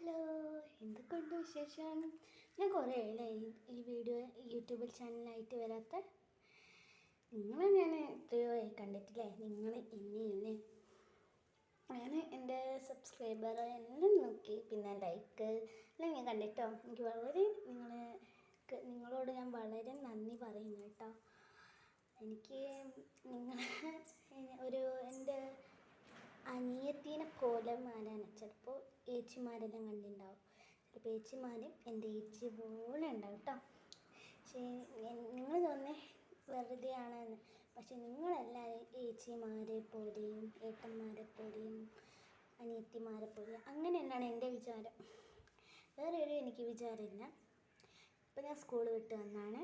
Hello, എന്തൊക്കെയുണ്ട് വിശേഷം? ഞാൻ കുറേ ആയില്ലേ ഈ വീഡിയോ യൂട്യൂബിൽ ചാനലായിട്ട് വരാത്ത. നിങ്ങളെ ഞാൻ എത്രയോ കണ്ടിട്ടില്ലേ? നിങ്ങൾ ഇന്നെ ഞാൻ എൻ്റെ സബ്സ്ക്രൈബർ എല്ലാം നോക്കി, പിന്നെ ലൈക്ക് എല്ലാം ഞാൻ കണ്ടിട്ടോ. എനിക്ക് നിങ്ങളോട് ഞാൻ വളരെ നന്ദി പറയുന്നു കേട്ടോ. എനിക്ക് ഒരു എൻ്റെ അനിയത്തിനെ കോലന്മാരാണ്. ചിലപ്പോൾ ഏച്ചിമാരെല്ലാം കണ്ടിട്ടുണ്ടാവും. ചിലപ്പോൾ ഏച്ചിമാരും എൻ്റെ ഏച്ചി പോലെ ഉണ്ടാവും കേട്ടോ. പക്ഷേ നിങ്ങൾ തോന്നേ വെറുതെ ആണെന്ന്. പക്ഷെ നിങ്ങളെല്ലാവരും ഏച്ചിമാരെ പോലെയും ഏട്ടന്മാരെ പോലെയും അനിയത്തിമാരെ പോലെയും അങ്ങനെ തന്നെയാണ് എൻ്റെ വിചാരം. വേറെ ഒരു എനിക്ക് വിചാരമില്ല. ഇപ്പം ഞാൻ സ്കൂൾ വിട്ട് വന്നാണ്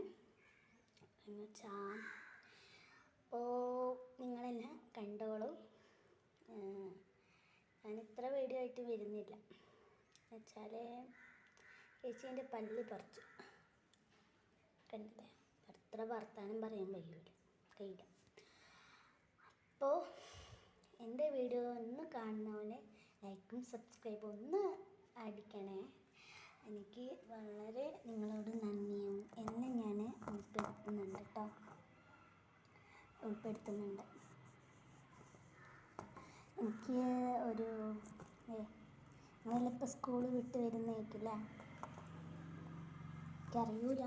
എന്നുവെച്ചാൽ. അപ്പോൾ നിങ്ങളെല്ലാം കണ്ടോളൂ. ഞാൻ ഇത്ര വീഡിയോ ആയിട്ട് വരുന്നില്ല എന്നുവെച്ചാൽ ചേച്ചീൻ്റെ പല്ല് പറിച്ചു കണ്ടില്ലേ. അത്ര വർത്താനം പറയാൻ കഴിയില്ല. അപ്പോൾ എൻ്റെ വീഡിയോ ഒന്ന് കാണുന്നവനെ ലൈക്കും സബ്സ്ക്രൈബും ഒന്ന് അടിക്കണേ. എനിക്ക് വളരെ നിങ്ങളോട് നന്ദിയും എന്നെ ഞാൻ ഉൾപ്പെടുത്തുന്നുണ്ട് കേട്ടോ. എനിക്ക് ഒരു നിങ്ങളിപ്പോൾ സ്കൂൾ വിട്ട് വരുന്നേക്കില്ല, എനിക്കറിയൂല.